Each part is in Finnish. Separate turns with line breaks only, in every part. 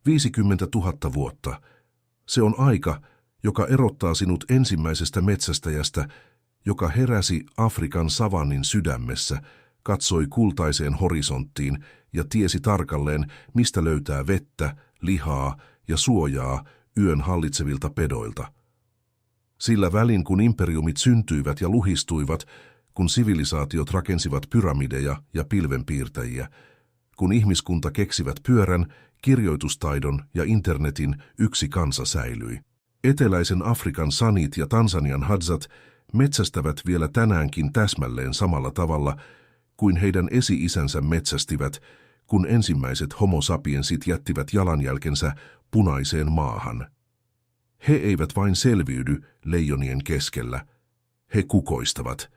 50 000 vuotta. Se on aika, joka erottaa sinut ensimmäisestä metsästäjästä, joka heräsi Afrikan savannin sydämessä, katsoi kultaiseen horisonttiin ja tiesi tarkalleen, mistä löytää vettä, lihaa ja suojaa yön hallitsevilta pedoilta. Sillä välin, kun imperiumit syntyivät ja luhistuivat, kun sivilisaatiot rakensivat pyramideja ja pilvenpiirtäjiä, kun ihmiskunta keksivät pyörän, kirjoitustaidon ja internetin, yksi kansa säilyi. Eteläisen Afrikan sanit ja Tansanian hadzat metsästävät vielä tänäänkin täsmälleen samalla tavalla kuin heidän esi-isänsä metsästivät, kun ensimmäiset homo sapiensit jättivät jalanjälkensä punaiseen maahan. He eivät vain selviydy leijonien keskellä, he kukoistavat.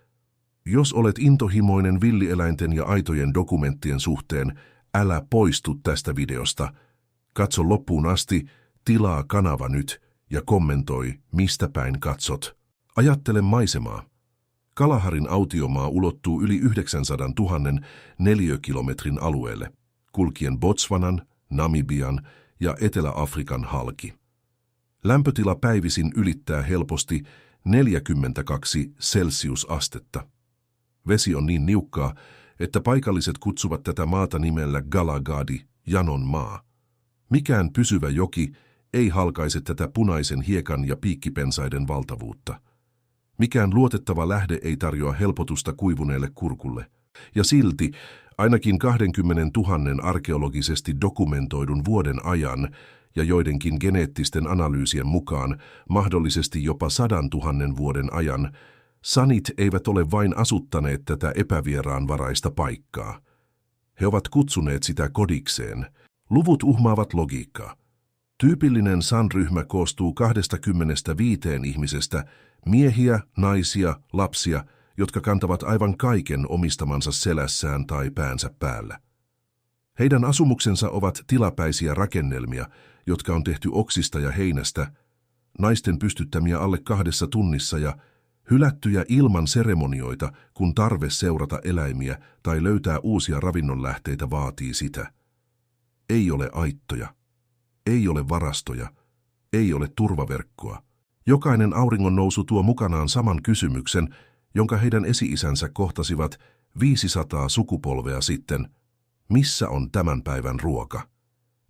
Jos olet intohimoinen villieläinten ja aitojen dokumenttien suhteen, älä poistu tästä videosta. Katso loppuun asti, tilaa kanava nyt ja kommentoi, mistä päin katsot. Ajattele maisemaa. Kalaharin autiomaa ulottuu yli 900 000 neliökilometrin alueelle, kulkien Botswanan, Namibian ja Etelä-Afrikan halki. Lämpötila päivisin ylittää helposti 42 celsiusastetta. Vesi on niin niukkaa, että paikalliset kutsuvat tätä maata nimellä Galagadi, janon maa. Mikään pysyvä joki ei halkaise tätä punaisen hiekan ja piikkipensaiden valtavuutta. Mikään luotettava lähde ei tarjoa helpotusta kuivuneelle kurkulle. Ja silti, ainakin 20 000 arkeologisesti dokumentoidun vuoden ajan ja joidenkin geneettisten analyysien mukaan mahdollisesti jopa 100 000 vuoden ajan, sanit eivät ole vain asuttaneet tätä epävieraanvaraista paikkaa. He ovat kutsuneet sitä kodikseen. Luvut uhmaavat logiikkaa. Tyypillinen San-ryhmä koostuu 25 ihmisestä, miehiä, naisia, lapsia, jotka kantavat aivan kaiken omistamansa selässään tai päänsä päällä. Heidän asumuksensa ovat tilapäisiä rakennelmia, jotka on tehty oksista ja heinästä, naisten pystyttämiä alle 2 tunnissa ja hylättyjä ilman seremonioita, kun tarve seurata eläimiä tai löytää uusia ravinnonlähteitä vaatii sitä. Ei ole aittoja, ei ole varastoja, ei ole turvaverkkoa. Jokainen auringonnousu tuo mukanaan saman kysymyksen, jonka heidän esi-isänsä kohtasivat 500 sukupolvea sitten. Missä on tämän päivän ruoka?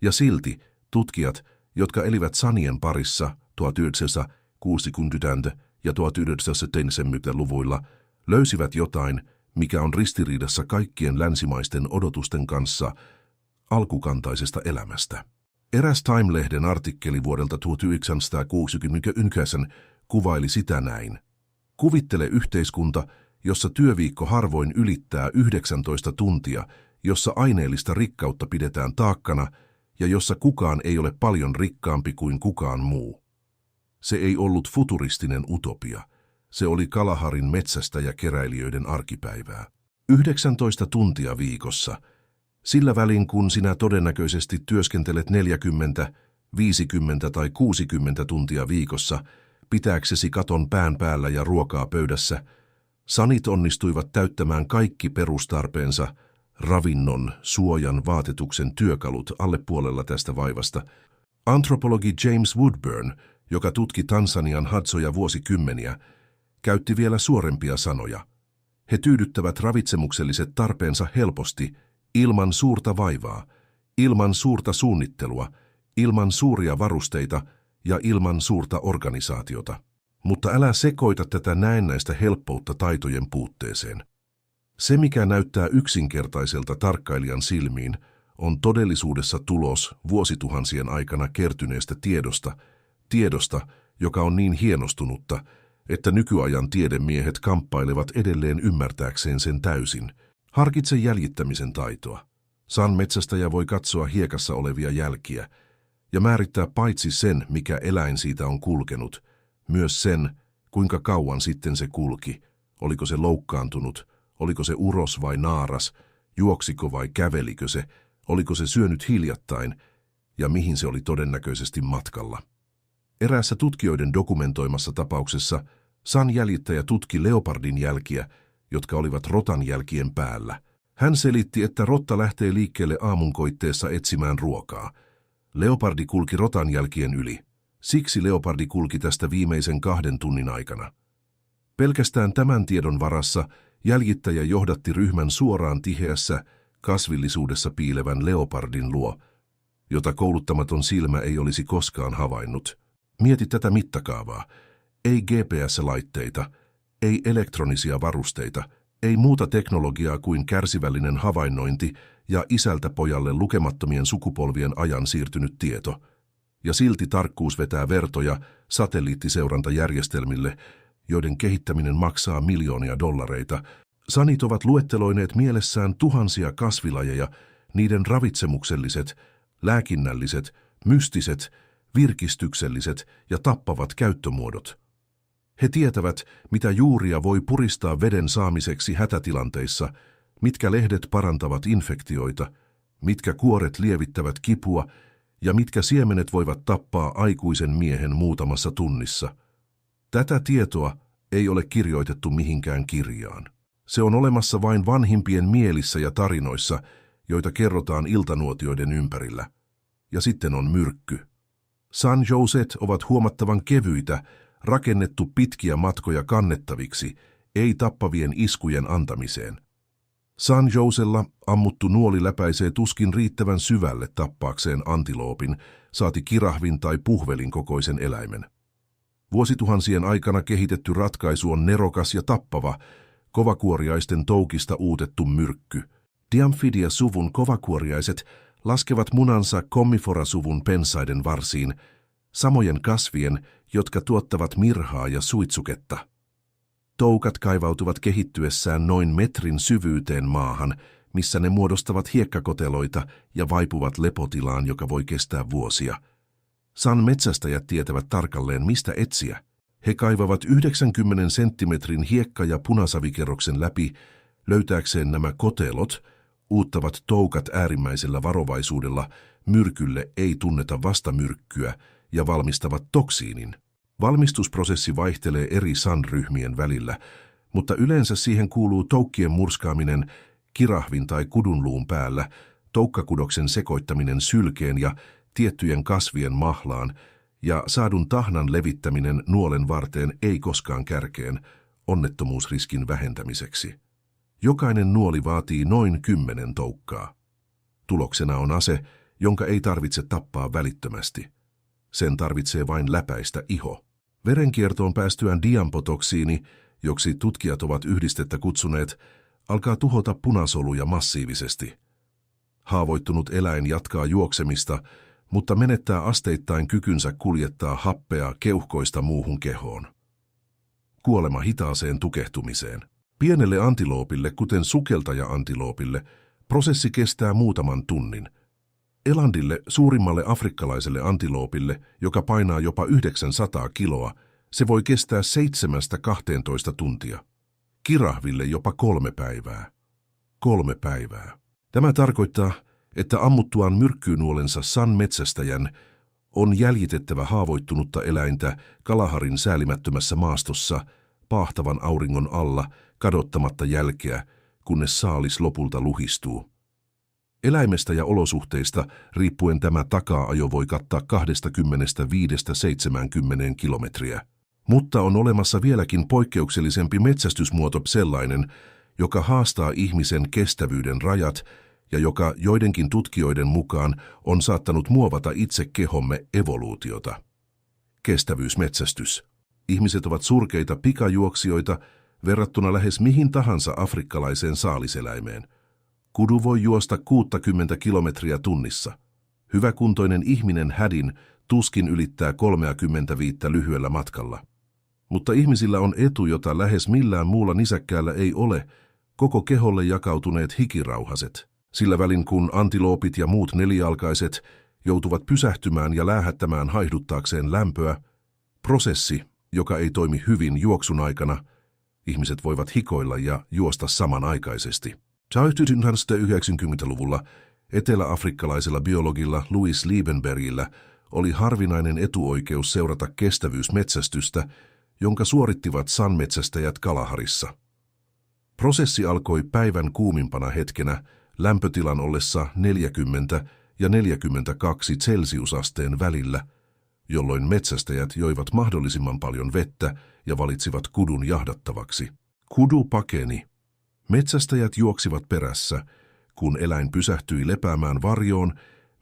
Ja silti tutkijat, jotka elivät sanien parissa 1960- ja 1970-luvuilla, löysivät jotain, mikä on ristiriidassa kaikkien länsimaisten odotusten kanssa alkukantaisesta elämästä. Eräs Time-lehden artikkeli vuodelta 1969 kuvaili sitä näin. Kuvittele yhteiskunta, jossa työviikko harvoin ylittää 19 tuntia, jossa aineellista rikkautta pidetään taakkana ja jossa kukaan ei ole paljon rikkaampi kuin kukaan muu. Se ei ollut futuristinen utopia. Se oli Kalaharin metsästäjäkeräilijöiden arkipäivää. 19 tuntia viikossa. Sillä välin, kun sinä todennäköisesti työskentelet 40, 50 tai 60 tuntia viikossa, pitääksesi katon pään päällä ja ruokaa pöydässä, sanit onnistuivat täyttämään kaikki perustarpeensa, ravinnon, suojan, vaatetuksen, työkalut alle puolella tästä vaivasta. Antropologi James Woodburn, joka tutki Tansanian hadsoja vuosikymmeniä, käytti vielä suorempia sanoja. He tyydyttävät ravitsemukselliset tarpeensa helposti, ilman suurta vaivaa, ilman suurta suunnittelua, ilman suuria varusteita ja ilman suurta organisaatiota. Mutta älä sekoita tätä näennäistä helppoutta taitojen puutteeseen. Se, mikä näyttää yksinkertaiselta tarkkailijan silmiin, on todellisuudessa tulos vuosituhansien aikana kertyneestä tiedosta, joka on niin hienostunutta, että nykyajan tiedemiehet kamppailevat edelleen ymmärtääkseen sen täysin. Harkitse jäljittämisen taitoa. San-metsästäjä voi katsoa hiekassa olevia jälkiä ja määrittää paitsi sen, mikä eläin siitä on kulkenut, myös sen, kuinka kauan sitten se kulki, oliko se loukkaantunut, oliko se uros vai naaras, juoksiko vai kävelikö se, oliko se syönyt hiljattain ja mihin se oli todennäköisesti matkalla. Eräässä tutkijoiden dokumentoimassa tapauksessa San-jäljittäjä tutki leopardin jälkiä, jotka olivat rotan jälkien päällä. Hän selitti, että rotta lähtee liikkeelle aamunkoitteessa etsimään ruokaa. Leopardi kulki rotan jälkien yli. Siksi leopardi kulki tästä viimeisen 2 tunnin aikana. Pelkästään tämän tiedon varassa jäljittäjä johdatti ryhmän suoraan tiheässä, kasvillisuudessa piilevän leopardin luo, jota kouluttamaton silmä ei olisi koskaan havainnut. Mieti tätä mittakaavaa. Ei GPS-laitteita, ei elektronisia varusteita, ei muuta teknologiaa kuin kärsivällinen havainnointi ja isältä pojalle lukemattomien sukupolvien ajan siirtynyt tieto. Ja silti tarkkuus vetää vertoja satelliittiseurantajärjestelmille, joiden kehittäminen maksaa miljoonia dollareita. Sanit ovat luetteloineet mielessään tuhansia kasvilajeja, niiden ravitsemukselliset, lääkinnälliset, mystiset, virkistykselliset ja tappavat käyttömuodot. He tietävät, mitä juuria voi puristaa veden saamiseksi hätätilanteissa, mitkä lehdet parantavat infektioita, mitkä kuoret lievittävät kipua ja mitkä siemenet voivat tappaa aikuisen miehen muutamassa tunnissa. Tätä tietoa ei ole kirjoitettu mihinkään kirjaan. Se on olemassa vain vanhimpien mielissä ja tarinoissa, joita kerrotaan iltanuotioiden ympärillä. Ja sitten on myrkky. San Joset ovat huomattavan kevyitä, rakennettu pitkiä matkoja kannettaviksi, ei tappavien iskujen antamiseen. San Josella ammuttu nuoli läpäisee tuskin riittävän syvälle tappaakseen antiloopin, saati kirahvin tai puhvelin kokoisen eläimen. Vuosituhansien aikana kehitetty ratkaisu on nerokas ja tappava, kovakuoriaisten toukista uutettu myrkky. Diamphidia-suvun kovakuoriaiset laskevat munansa Commifora-suvun pensaiden varsiin, samojen kasvien, jotka tuottavat mirhaa ja suitsuketta. Toukat kaivautuvat kehittyessään noin metrin syvyyteen maahan, missä ne muodostavat hiekkakoteloita ja vaipuvat lepotilaan, joka voi kestää vuosia. San metsästäjät tietävät tarkalleen, mistä etsiä. He kaivavat 90 senttimetrin hiekka- ja punasavikerroksen läpi löytääkseen nämä kotelot, uuttavat toukat äärimmäisellä varovaisuudella, myrkylle ei tunneta vastamyrkkyä ja valmistavat toksiinin. Valmistusprosessi vaihtelee eri San-ryhmien välillä, mutta yleensä siihen kuuluu toukkien murskaaminen kirahvin tai kudunluun päällä, toukkakudoksen sekoittaminen sylkeen ja tiettyjen kasvien mahlaan ja saadun tahnan levittäminen nuolen varteen ei koskaan kärkeen onnettomuusriskin vähentämiseksi. Jokainen nuoli vaatii noin 10 toukkaa. Tuloksena on ase, jonka ei tarvitse tappaa välittömästi. Sen tarvitsee vain läpäistä iho. Verenkiertoon päästyään diampotoksiini, joksi tutkijat ovat yhdistettä kutsuneet, alkaa tuhota punasoluja massiivisesti. Haavoittunut eläin jatkaa juoksemista, mutta menettää asteittain kykynsä kuljettaa happea keuhkoista muuhun kehoon. Kuolema hitaaseen tukehtumiseen. Pienelle antiloopille, kuten sukeltaja-antiloopille, prosessi kestää muutaman tunnin. Elandille, suurimmalle afrikkalaiselle antiloopille, joka painaa jopa 900 kiloa, se voi kestää 7–12 tuntia. Kirahville jopa 3 päivää. 3 päivää. Tämä tarkoittaa, että ammuttuaan myrkkyynuolensa San-metsästäjän on jäljitettävä haavoittunutta eläintä Kalaharin säälimättömässä maastossa paahtavan auringon alla kadottamatta jälkeä, kunnes saalis lopulta luhistuu. Eläimestä ja olosuhteista riippuen tämä takaa-ajo voi kattaa 25–70 kilometriä. Mutta on olemassa vieläkin poikkeuksellisempi metsästysmuoto, sellainen, joka haastaa ihmisen kestävyyden rajat ja joka joidenkin tutkijoiden mukaan on saattanut muovata itse kehomme evoluutiota. Kestävyysmetsästys. Ihmiset ovat surkeita pikajuoksijoita verrattuna lähes mihin tahansa afrikkalaiseen saaliseläimeen. Kudu voi juosta 60 kilometriä tunnissa. Hyväkuntoinen ihminen hädin tuskin ylittää 35 lyhyellä matkalla. Mutta ihmisillä on etu, jota lähes millään muulla nisäkkäällä ei ole, koko keholle jakautuneet hikirauhaset. Sillä välin kun antiloopit ja muut nelijalkaiset joutuvat pysähtymään ja läähättämään haihduttaakseen lämpöä, prosessi, joka ei toimi hyvin juoksun aikana, ihmiset voivat hikoilla ja juosta samanaikaisesti. 1990-luvulla eteläafrikkalaisella biologilla Louis Liebenbergillä oli harvinainen etuoikeus seurata kestävyysmetsästystä, jonka suorittivat San-metsästäjät Kalaharissa. Prosessi alkoi päivän kuumimpana hetkenä lämpötilan ollessa 40 – ja 42 celsiusasteen välillä, jolloin metsästäjät joivat mahdollisimman paljon vettä ja valitsivat kudun jahdattavaksi. Kudu pakeni. Metsästäjät juoksivat perässä. Kun eläin pysähtyi lepäämään varjoon,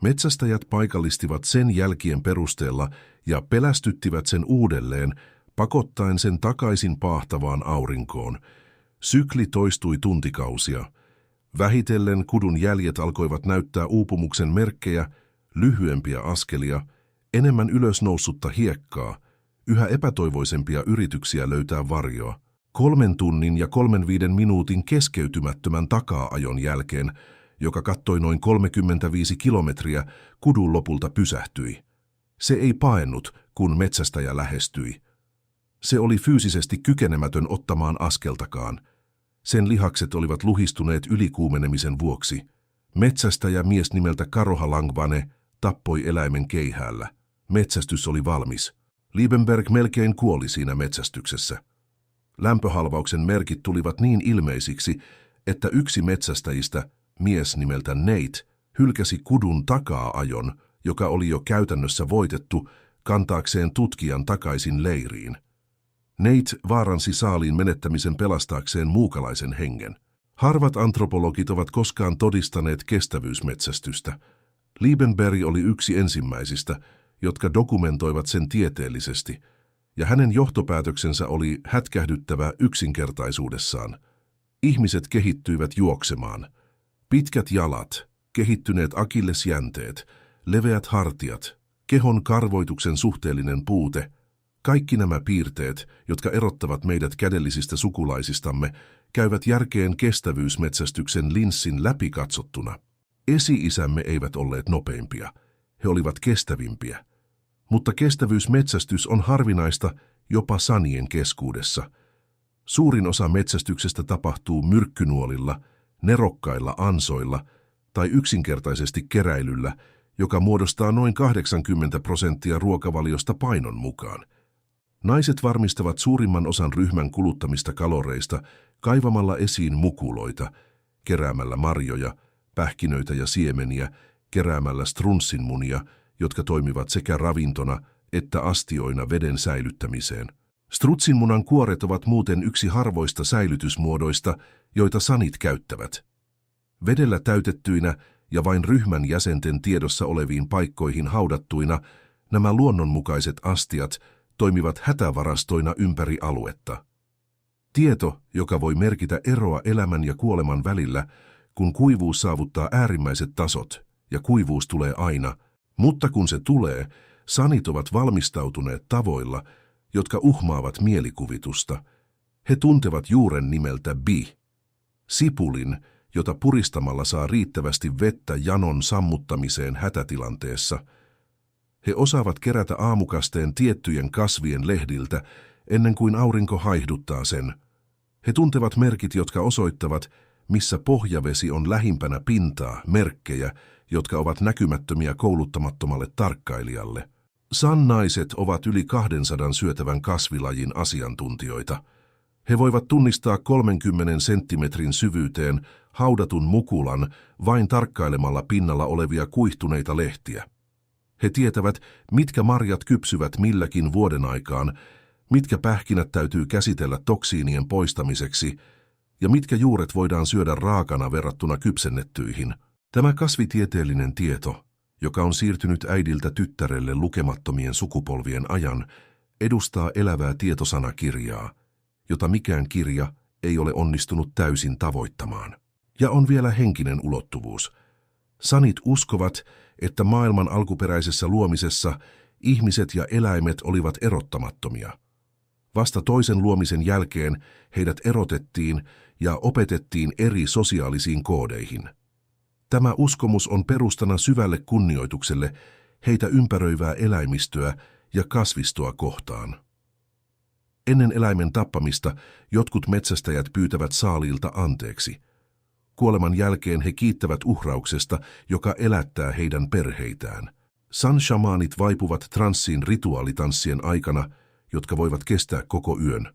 metsästäjät paikallistivat sen jälkien perusteella ja pelästyttivät sen uudelleen, pakottaen sen takaisin paahtavaan aurinkoon. Sykli toistui tuntikausia. Vähitellen kudun jäljet alkoivat näyttää uupumuksen merkkejä, lyhyempiä askelia, enemmän ylösnoussutta hiekkaa, yhä epätoivoisempia yrityksiä löytää varjoa. 3 tunnin ja 35 minuutin keskeytymättömän takaa-ajon jälkeen, joka kattoi noin 35 kilometriä, kudu lopulta pysähtyi. Se ei paennut, kun metsästäjä lähestyi. Se oli fyysisesti kykenemätön ottamaan askeltakaan. Sen lihakset olivat luhistuneet ylikuumenemisen vuoksi. Metsästäjä mies nimeltä Karoha Langvane tappoi eläimen keihäällä. Metsästys oli valmis. Liebenberg melkein kuoli siinä metsästyksessä. Lämpöhalvauksen merkit tulivat niin ilmeisiksi, että yksi metsästäjistä, mies nimeltä Nate, hylkäsi kudun takaa-ajon, joka oli jo käytännössä voitettu, kantaakseen tutkijan takaisin leiriin. Nate vaaransi saaliin menettämisen pelastaakseen muukalaisen hengen. Harvat antropologit ovat koskaan todistaneet kestävyysmetsästystä. Liebenberg oli yksi ensimmäisistä, jotka dokumentoivat sen tieteellisesti, ja hänen johtopäätöksensä oli hätkähdyttävä yksinkertaisuudessaan. Ihmiset kehittyivät juoksemaan. Pitkät jalat, kehittyneet akillesjänteet, leveät hartiat, kehon karvoituksen suhteellinen puute, kaikki nämä piirteet, jotka erottavat meidät kädellisistä sukulaisistamme, käyvät järkeen kestävyysmetsästyksen linssin läpi katsottuna. Esi-isämme eivät olleet nopeimpia, he olivat kestävimpiä. Mutta kestävyysmetsästys on harvinaista jopa sanien keskuudessa. Suurin osa metsästyksestä tapahtuu myrkkynuolilla, nerokkailla ansoilla tai yksinkertaisesti keräilyllä, joka muodostaa noin 80% ruokavaliosta painon mukaan. Naiset varmistavat suurimman osan ryhmän kuluttamista kaloreista kaivamalla esiin mukuloita, keräämällä marjoja, pähkinöitä ja siemeniä, keräämällä strunssinmunia, jotka toimivat sekä ravintona että astioina veden säilyttämiseen. Strutsinmunan kuoret ovat muuten yksi harvoista säilytysmuodoista, joita sanit käyttävät. Vedellä täytettyinä ja vain ryhmän jäsenten tiedossa oleviin paikkoihin haudattuina, nämä luonnonmukaiset astiat toimivat hätävarastoina ympäri aluetta. Tieto, joka voi merkitä eroa elämän ja kuoleman välillä, kun kuivuus saavuttaa äärimmäiset tasot, ja kuivuus tulee aina, mutta kun se tulee, sanit ovat valmistautuneet tavoilla, jotka uhmaavat mielikuvitusta. He tuntevat juuren nimeltä bi, sipulin, jota puristamalla saa riittävästi vettä janon sammuttamiseen hätätilanteessa. He osaavat kerätä aamukasteen tiettyjen kasvien lehdiltä ennen kuin aurinko haihduttaa sen. He tuntevat merkit, jotka osoittavat, missä pohjavesi on lähimpänä pintaa, merkkejä, jotka ovat näkymättömiä kouluttamattomalle tarkkailijalle. San-naiset ovat yli 200 syötävän kasvilajin asiantuntijoita. He voivat tunnistaa 30 senttimetrin syvyyteen haudatun mukulan vain tarkkailemalla pinnalla olevia kuihtuneita lehtiä. He tietävät, mitkä marjat kypsyvät milläkin vuodenaikaan, mitkä pähkinät täytyy käsitellä toksiinien poistamiseksi ja mitkä juuret voidaan syödä raakana verrattuna kypsennettyihin. Tämä kasvitieteellinen tieto, joka on siirtynyt äidiltä tyttärelle lukemattomien sukupolvien ajan, edustaa elävää tietosanakirjaa, jota mikään kirja ei ole onnistunut täysin tavoittamaan. Ja on vielä henkinen ulottuvuus. Sanit uskovat, että maailman alkuperäisessä luomisessa ihmiset ja eläimet olivat erottamattomia. Vasta toisen luomisen jälkeen heidät erotettiin ja opetettiin eri sosiaalisiin koodeihin. Tämä uskomus on perustana syvälle kunnioitukselle heitä ympäröivää eläimistöä ja kasvistoa kohtaan. Ennen eläimen tappamista jotkut metsästäjät pyytävät saaliilta anteeksi. Kuoleman jälkeen he kiittävät uhrauksesta, joka elättää heidän perheitään. San-shamaanit vaipuvat transsiin rituaalitanssien aikana, jotka voivat kestää koko yön.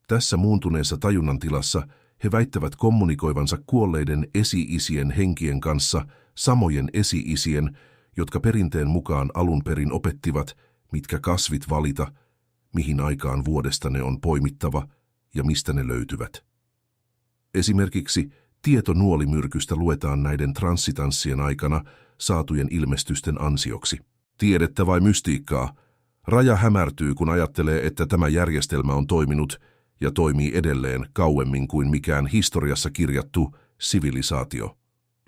Tässä muuntuneessa tajunnan tilassa He väittävät kommunikoivansa kuolleiden esi-isien henkien kanssa, samojen esi-isien, jotka perinteen mukaan alun perin opettivat, mitkä kasvit valita, mihin aikaan vuodesta ne on poimittava ja mistä ne löytyvät. Esimerkiksi tieto nuolimyrkystä luetaan näiden transsitanssien aikana saatujen ilmestysten ansioksi. Tiedettä vai mystiikkaa? Raja hämärtyy, kun ajattelee, että tämä järjestelmä on toiminut ja toimii edelleen kauemmin kuin mikään historiassa kirjattu sivilisaatio.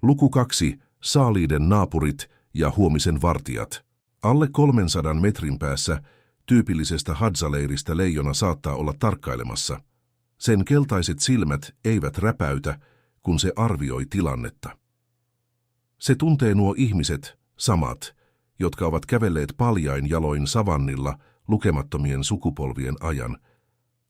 Luku 2. Saaliiden naapurit ja huomisen vartijat. Alle 300 metrin päässä tyypillisestä Hadza-leiristä leijona saattaa olla tarkkailemassa. Sen keltaiset silmät eivät räpäytä, kun se arvioi tilannetta. Se tuntee nuo ihmiset, samat, jotka ovat kävelleet paljain jaloin savannilla lukemattomien sukupolvien ajan.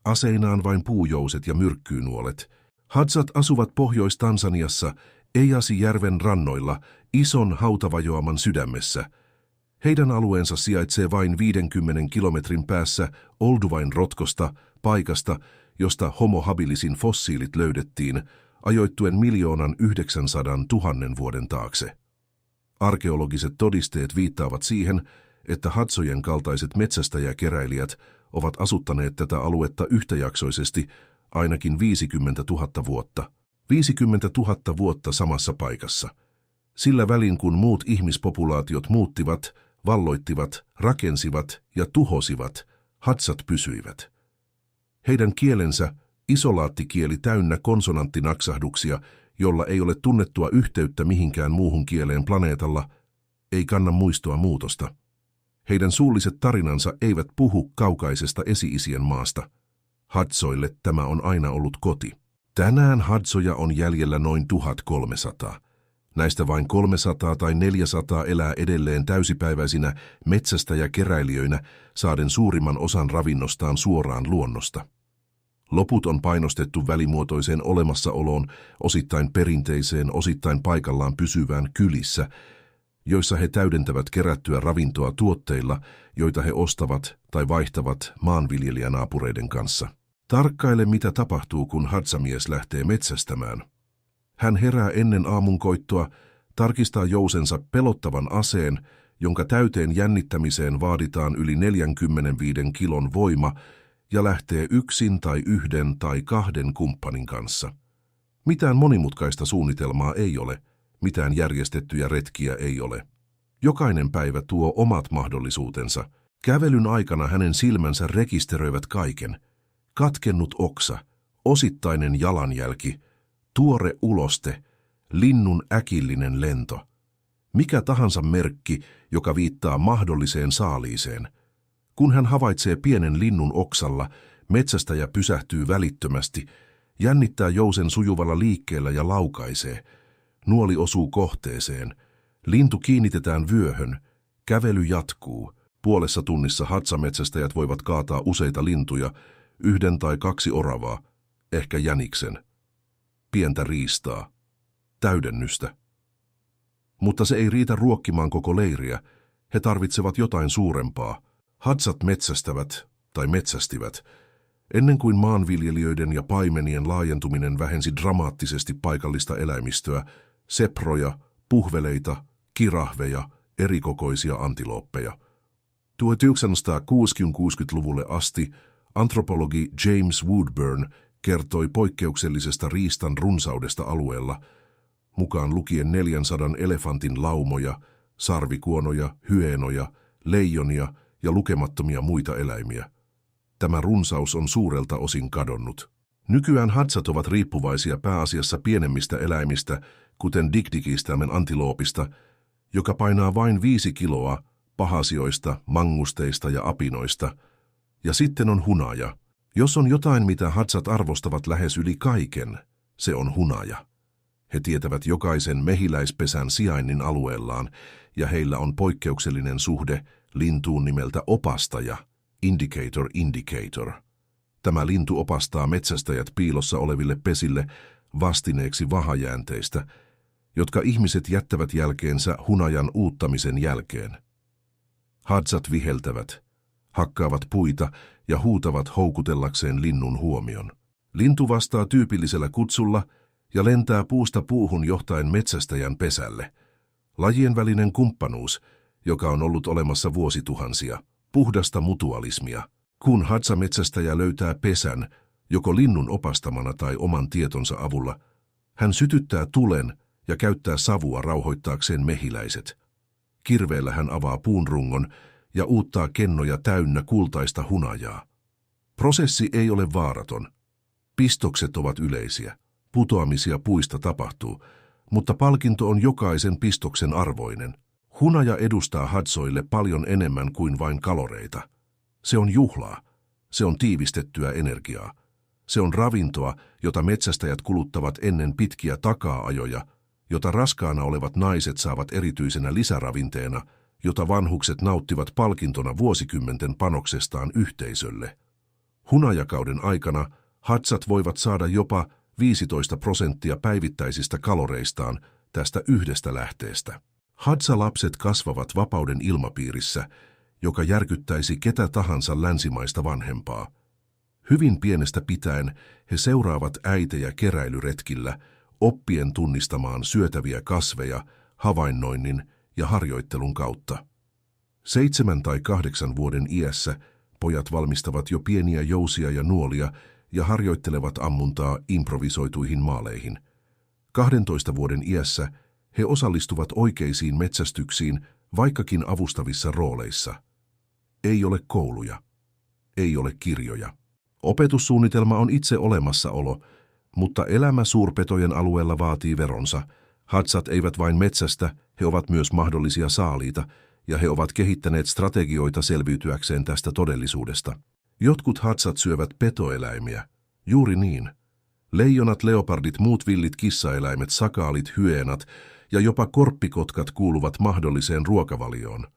Aseinaan vain puujouset ja myrkkyynuolet. Hadzat asuvat Pohjois-Tansaniassa, Eyasi-järven rannoilla, ison hautavajoaman sydämessä. Heidän alueensa sijaitsee vain 50 kilometrin päässä Olduvain rotkosta, paikasta, josta Homo habilisin fossiilit löydettiin, ajoittuen 1,9 000 vuoden taakse. Arkeologiset todisteet viittaavat siihen, että Hadzojen kaltaiset metsästäjäkeräilijät ovat asuttaneet tätä aluetta yhtäjaksoisesti ainakin 50 000 vuotta. 50 000 vuotta samassa paikassa. Sillä välin kun muut ihmispopulaatiot muuttivat, valloittivat, rakensivat ja tuhosivat, Hadzat pysyivät. Heidän kielensä, isolaattikieli täynnä konsonanttinaksahduksia, jolla ei ole tunnettua yhteyttä mihinkään muuhun kieleen planeetalla, ei kanna muistoa muutosta. Heidän suulliset tarinansa eivät puhu kaukaisesta esi-isien maasta. Hadzoille tämä on aina ollut koti. Tänään Hadzoja on jäljellä noin 1300. Näistä vain 300 tai 400 elää edelleen täysipäiväisinä metsästäjäkeräilijöinä saaden suurimman osan ravinnostaan suoraan luonnosta. Loput on painostettu välimuotoiseen olemassaoloon, osittain perinteiseen, osittain paikallaan pysyvään kylissä, joissa he täydentävät kerättyä ravintoa tuotteilla, joita he ostavat tai vaihtavat maanviljelijänaapureiden kanssa. Tarkkaile, mitä tapahtuu, kun Hadzamies lähtee metsästämään. Hän herää ennen aamunkoittoa, tarkistaa jousensa pelottavan aseen, jonka täyteen jännittämiseen vaaditaan yli 45 kilon voima, ja lähtee yksin tai yhden tai kahden kumppanin kanssa. Mitään monimutkaista suunnitelmaa ei ole, mitään järjestettyjä retkiä ei ole. Jokainen päivä tuo omat mahdollisuutensa. Kävelyn aikana hänen silmänsä rekisteröivät kaiken. Katkennut oksa, osittainen jalanjälki, tuore uloste, linnun äkillinen lento. Mikä tahansa merkki, joka viittaa mahdolliseen saaliiseen. Kun hän havaitsee pienen linnun oksalla, metsästäjä pysähtyy välittömästi, jännittää jousen sujuvalla liikkeellä ja laukaisee. Nuoli osuu kohteeseen. Lintu kiinnitetään vyöhön. Kävely jatkuu. Puolessa tunnissa Hadza-metsästäjät voivat kaataa useita lintuja, 1 tai 2 oravaa, ehkä jäniksen. Pientä riistaa. Täydennystä. Mutta se ei riitä ruokkimaan koko leiriä. He tarvitsevat jotain suurempaa. Hadzat metsästävät, tai metsästivät, ennen kuin maanviljelijöiden ja paimenien laajentuminen vähensi dramaattisesti paikallista eläimistöä, seproja, puhveleita, kirahveja, erikokoisia antilooppeja. 1960-luvulle asti antropologi James Woodburn kertoi poikkeuksellisesta riistan runsaudesta alueella, mukaan lukien 400 elefantin laumoja, sarvikuonoja, hyenoja, leijonia ja lukemattomia muita eläimiä. Tämä runsaus on suurelta osin kadonnut. Nykyään Hadzat ovat riippuvaisia pääasiassa pienemmistä eläimistä, kuten Dikdikistämen antiloopista, joka painaa vain 5 kiloa, pahasioista, mangusteista ja apinoista. Ja sitten on hunaja. Jos on jotain, mitä Hadzat arvostavat lähes yli kaiken, se on hunaja. He tietävät jokaisen mehiläispesän sijainnin alueellaan, ja heillä on poikkeuksellinen suhde lintuun nimeltä opastaja, indicator. Tämä lintu opastaa metsästäjät piilossa oleville pesille vastineeksi vahajäänteistä, jotka ihmiset jättävät jälkeensä hunajan uuttamisen jälkeen. Hadzat viheltävät, hakkaavat puita ja huutavat houkutellakseen linnun huomion. Lintu vastaa tyypillisellä kutsulla ja lentää puusta puuhun johtaen metsästäjän pesälle. Lajien välinen kumppanuus, joka on ollut olemassa vuosituhansia, puhdasta mutualismia. Kun Hadza-metsästäjä löytää pesän, joko linnun opastamana tai oman tietonsa avulla, hän sytyttää tulen ja käyttää savua rauhoittaakseen mehiläiset. Kirveellä hän avaa puunrungon ja uuttaa kennoja täynnä kultaista hunajaa. Prosessi ei ole vaaraton. Pistokset ovat yleisiä. Putoamisia puista tapahtuu, mutta palkinto on jokaisen pistoksen arvoinen. Hunaja edustaa Hadzoille paljon enemmän kuin vain kaloreita. Se on juhlaa. Se on tiivistettyä energiaa. Se on ravintoa, jota metsästäjät kuluttavat ennen pitkiä takaa-ajoja, jota raskaana olevat naiset saavat erityisenä lisäravinteena, jota vanhukset nauttivat palkintona vuosikymmenten panoksestaan yhteisölle. Hunajakauden aikana Hadzat voivat saada jopa 15% päivittäisistä kaloreistaan tästä yhdestä lähteestä. Hadza-lapset kasvavat vapauden ilmapiirissä, joka järkyttäisi ketä tahansa länsimaista vanhempaa. Hyvin pienestä pitäen he seuraavat äitejä keräilyretkillä, oppien tunnistamaan syötäviä kasveja, havainnoinnin ja harjoittelun kautta. 7 tai 8 vuoden iässä pojat valmistavat jo pieniä jousia ja nuolia ja harjoittelevat ammuntaa improvisoituihin maaleihin. 12 vuoden iässä he osallistuvat oikeisiin metsästyksiin, vaikkakin avustavissa rooleissa. Ei ole kouluja. Ei ole kirjoja. Opetussuunnitelma on itse olemassaolo, mutta elämä suurpetojen alueella vaatii veronsa. Hadzat eivät vain metsästä, he ovat myös mahdollisia saaliita, ja he ovat kehittäneet strategioita selviytyäkseen tästä todellisuudesta. Jotkut Hadzat syövät petoeläimiä. Juuri niin. Leijonat, leopardit, muut villit kissaeläimet, sakaalit, hyeenat ja jopa korppikotkat kuuluvat mahdolliseen ruokavalioon.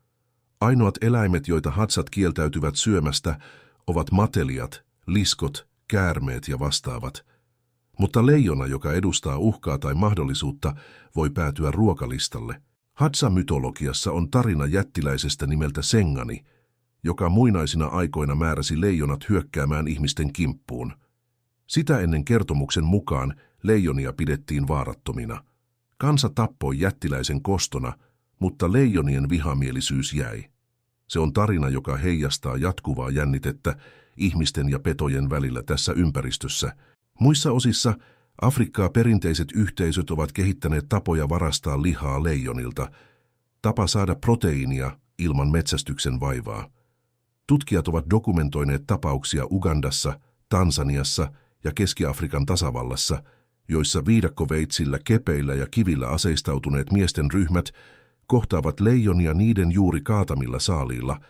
Ainoat eläimet, joita Hadzat kieltäytyvät syömästä, ovat matelijat, liskot, käärmeet ja vastaavat. Mutta leijona, joka edustaa uhkaa tai mahdollisuutta, voi päätyä ruokalistalle. Hadza-mytologiassa on tarina jättiläisestä nimeltä Sengani, joka muinaisina aikoina määräsi leijonat hyökkäämään ihmisten kimppuun. Sitä ennen kertomuksen mukaan leijonia pidettiin vaarattomina. Kansa tappoi jättiläisen kostona, mutta leijonien vihamielisyys jäi. Se on tarina, joka heijastaa jatkuvaa jännitettä ihmisten ja petojen välillä tässä ympäristössä. Muissa osissa Afrikkaa perinteiset yhteisöt ovat kehittäneet tapoja varastaa lihaa leijonilta, tapa saada proteiinia ilman metsästyksen vaivaa. Tutkijat ovat dokumentoineet tapauksia Ugandassa, Tansaniassa ja Keski-Afrikan tasavallassa, joissa viidakkoveitsillä, kepeillä ja kivillä aseistautuneet miesten ryhmät kohtaavat leijonia niiden juuri kaatamilla saaliilla,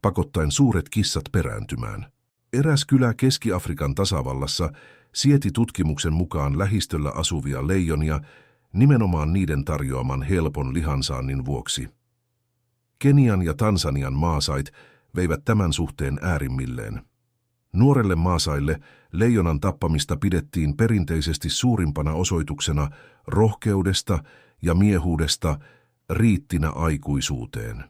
pakottaen suuret kissat perääntymään. Eräs kylä Keski-Afrikan tasavallassa sieti tutkimuksen mukaan lähistöllä asuvia leijonia nimenomaan niiden tarjoaman helpon lihansaannin vuoksi. Kenian ja Tansanian maasait veivät tämän suhteen äärimmilleen. Nuorelle maasaille leijonan tappamista pidettiin perinteisesti suurimpana osoituksena rohkeudesta ja miehuudesta riittinä aikuisuuteen.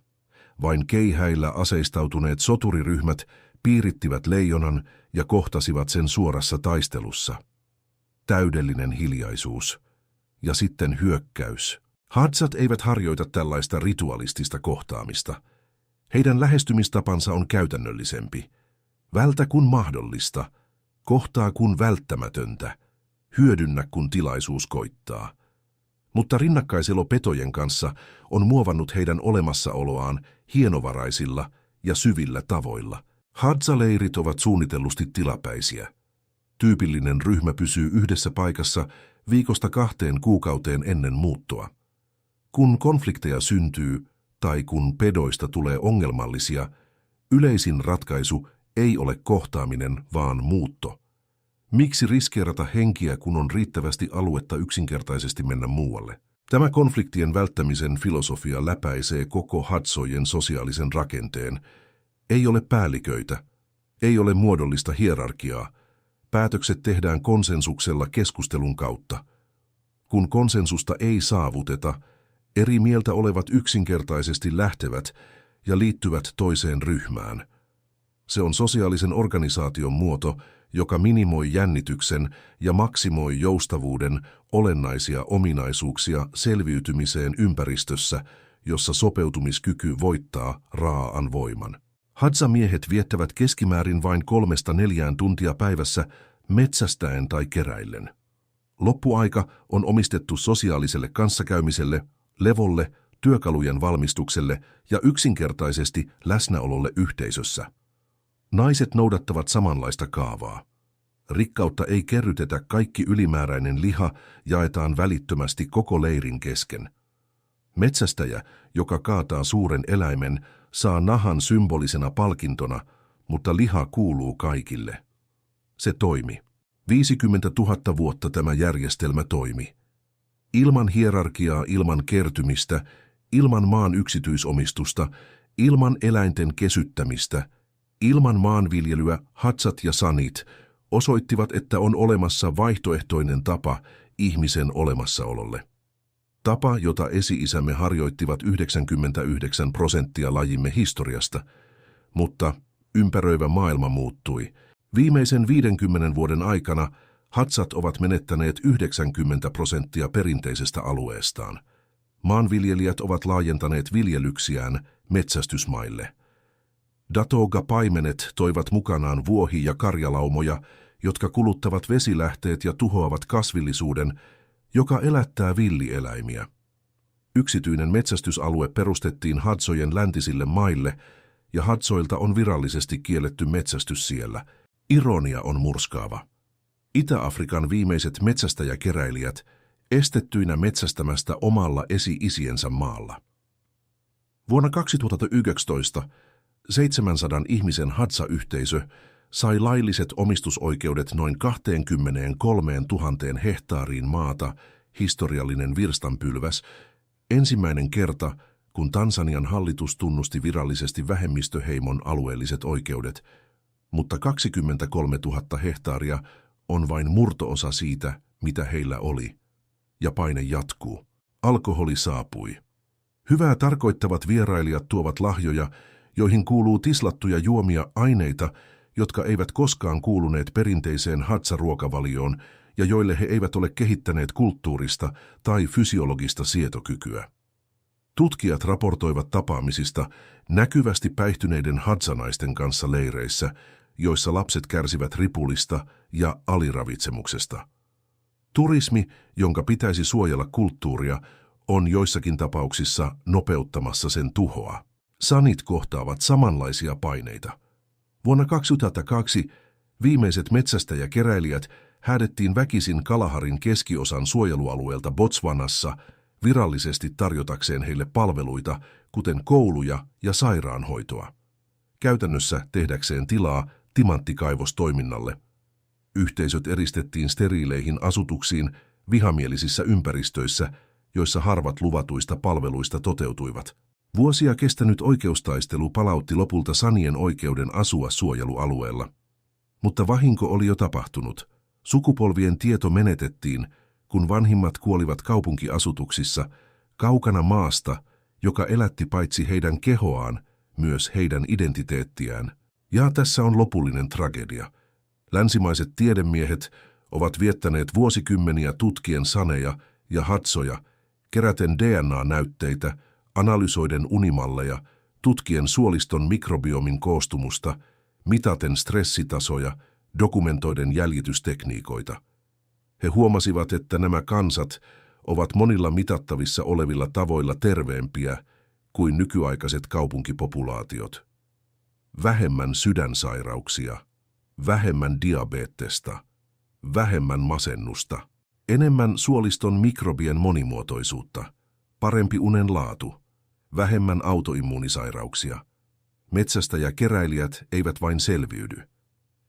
Vain keihäillä aseistautuneet soturiryhmät piirittivät leijonan ja kohtasivat sen suorassa taistelussa. Täydellinen hiljaisuus. Ja sitten hyökkäys. Hadzat eivät harjoita tällaista ritualistista kohtaamista. Heidän lähestymistapansa on käytännöllisempi. Vältä kun mahdollista, kohtaa kun välttämätöntä, hyödynnä kun tilaisuus koittaa. Mutta rinnakkaiselo petojen kanssa on muovannut heidän olemassaoloaan hienovaraisilla ja syvillä tavoilla. Hadza-leirit ovat suunnitellusti tilapäisiä. Tyypillinen ryhmä pysyy yhdessä paikassa 1–2 kuukauteen ennen muuttoa. Kun konflikteja syntyy tai kun pedoista tulee ongelmallisia, yleisin ratkaisu ei ole kohtaaminen, vaan muutto. Miksi riskeerata henkiä, kun on riittävästi aluetta yksinkertaisesti mennä muualle? Tämä konfliktien välttämisen filosofia läpäisee koko Hadzojen sosiaalisen rakenteen. Ei ole päälliköitä, ei ole muodollista hierarkiaa. Päätökset tehdään konsensuksella keskustelun kautta. Kun konsensusta ei saavuteta, eri mieltä olevat yksinkertaisesti lähtevät ja liittyvät toiseen ryhmään. Se on sosiaalisen organisaation muoto, joka minimoi jännityksen ja maksimoi joustavuuden olennaisia ominaisuuksia selviytymiseen ympäristössä, jossa sopeutumiskyky voittaa raaan voiman. Hadza-miehet viettävät keskimäärin vain 3–4 tuntia päivässä metsästäen tai keräillen. Loppuaika on omistettu sosiaaliselle kanssakäymiselle, levolle, työkalujen valmistukselle ja yksinkertaisesti läsnäololle yhteisössä. Naiset noudattavat samanlaista kaavaa. Rikkautta ei kerrytetä, kaikki ylimääräinen liha jaetaan välittömästi koko leirin kesken. Metsästäjä, joka kaataa suuren eläimen, saa nahan symbolisena palkintona, mutta liha kuuluu kaikille. Se toimi. 50 000 vuotta tämä järjestelmä toimi. Ilman hierarkiaa, ilman kertymistä, ilman maan yksityisomistusta, ilman eläinten kesyttämistä, ilman maanviljelyä Hadzat ja Sanit osoittivat, että on olemassa vaihtoehtoinen tapa ihmisen olemassaololle. Tapa, jota esi-isämme harjoittivat 99% lajimme historiasta, mutta ympäröivä maailma muuttui. Viimeisen 50 vuoden aikana Hadzat ovat menettäneet 90% perinteisestä alueestaan. Maanviljelijät ovat laajentaneet viljelyksiään metsästysmaille. Datoga-paimenet toivat mukanaan vuohi- ja karjalaumoja, jotka kuluttavat vesilähteet ja tuhoavat kasvillisuuden, joka elättää villieläimiä. Yksityinen metsästysalue perustettiin Hadzojen läntisille maille, ja Hadzoilta on virallisesti kielletty metsästys siellä. Ironia on murskaava. Itä-Afrikan viimeiset metsästäjäkeräilijät estettyinä metsästämästä omalla esi-isiensä maalla. Vuonna 2011 700 ihmisen Hadza-yhteisö sai lailliset omistusoikeudet noin 23 000 hehtaariin maata, historiallinen virstanpylväs, ensimmäinen kerta, kun Tansanian hallitus tunnusti virallisesti vähemmistöheimon alueelliset oikeudet, mutta 23 000 hehtaaria on vain murto-osa siitä, mitä heillä oli. Ja paine jatkuu. Alkoholi saapui. Hyvää tarkoittavat vierailijat tuovat lahjoja, joihin kuuluu tislattuja juomia, aineita, jotka eivät koskaan kuuluneet perinteiseen Hadza-ruokavalioon ja joille he eivät ole kehittäneet kulttuurista tai fysiologista sietokykyä. Tutkijat raportoivat tapaamisista näkyvästi päihtyneiden Hadza-naisten kanssa leireissä, joissa lapset kärsivät ripulista ja aliravitsemuksesta. Turismi, jonka pitäisi suojella kulttuuria, on joissakin tapauksissa nopeuttamassa sen tuhoa. Sanit kohtaavat samanlaisia paineita. Vuonna 2002 viimeiset metsästäjäkeräilijät häädettiin väkisin Kalaharin keskiosan suojelualueelta Botswanassa virallisesti tarjotakseen heille palveluita, kuten kouluja ja sairaanhoitoa. Käytännössä tehdäkseen tilaa timanttikaivostoiminnalle. Yhteisöt eristettiin steriileihin asutuksiin vihamielisissä ympäristöissä, joissa harvat luvatuista palveluista toteutuivat. Vuosia kestänyt oikeustaistelu palautti lopulta sanien oikeuden asua suojelualueella. Mutta vahinko oli jo tapahtunut. Sukupolvien tieto menetettiin, kun vanhimmat kuolivat kaupunkiasutuksissa, kaukana maasta, joka elätti paitsi heidän kehoaan, myös heidän identiteettiään. Ja tässä on lopullinen tragedia. Länsimaiset tiedemiehet ovat viettäneet vuosikymmeniä tutkien saneja ja hadzoja, keräten DNA-näytteitä, analysoiden unimalleja, tutkien suoliston mikrobiomin koostumusta, mitaten stressitasoja, dokumentoiden jäljitystekniikoita. He huomasivat, että nämä kansat ovat monilla mitattavissa olevilla tavoilla terveempiä kuin nykyaikaiset kaupunkipopulaatiot. Vähemmän sydänsairauksia, vähemmän diabetesta, vähemmän masennusta, enemmän suoliston mikrobien monimuotoisuutta, parempi unen laatu, vähemmän autoimmuunisairauksia. Metsästäjäkeräilijät eivät vain selviydy.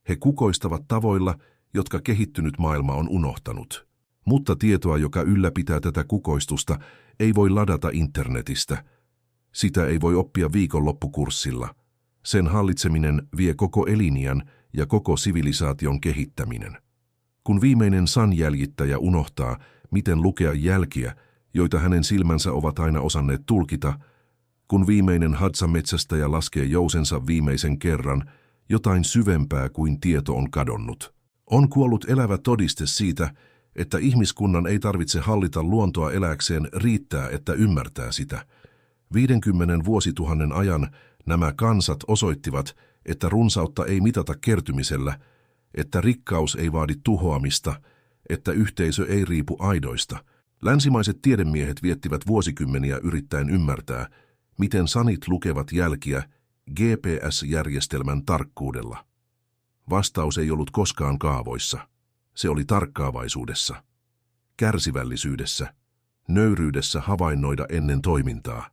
He kukoistavat tavoilla, jotka kehittynyt maailma on unohtanut. Mutta tietoa, joka ylläpitää tätä kukoistusta, ei voi ladata internetistä. Sitä ei voi oppia viikonloppukurssilla. Sen hallitseminen vie koko eliniän ja koko sivilisaation kehittäminen. Kun viimeinen sanjäljittäjä unohtaa, miten lukea jälkiä, joita hänen silmänsä ovat aina osanneet tulkita, kun viimeinen Hadza-metsästäjä laskee jousensa viimeisen kerran, jotain syvempää kuin tieto on kadonnut. On kuollut elävä todiste siitä, että ihmiskunnan ei tarvitse hallita luontoa elääkseen, riittää, että ymmärtää sitä. 50 vuosituhannen ajan nämä kansat osoittivat, että runsautta ei mitata kertymisellä, että rikkaus ei vaadi tuhoamista, että yhteisö ei riipu aidoista. Länsimaiset tiedemiehet viettivät vuosikymmeniä yrittäen ymmärtää, miten sanit lukevat jälkiä GPS-järjestelmän tarkkuudella. Vastaus ei ollut koskaan kaavoissa. Se oli tarkkaavaisuudessa, kärsivällisyydessä, nöyryydessä havainnoida ennen toimintaa.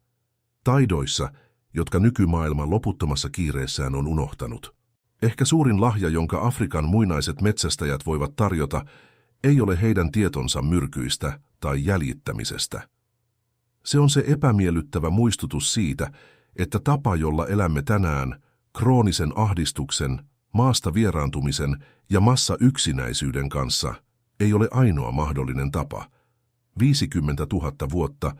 Taidoissa, jotka nykymaailma loputtomassa kiireessään on unohtanut. Ehkä suurin lahja, jonka Afrikan muinaiset metsästäjät voivat tarjota, ei ole heidän tietonsa myrkyistä tai jäljittämisestä. Se on se epämiellyttävä muistutus siitä, että tapa, jolla elämme tänään, kroonisen ahdistuksen, maasta vieraantumisen ja massayksinäisyyden kanssa, ei ole ainoa mahdollinen tapa. 50 000 vuotta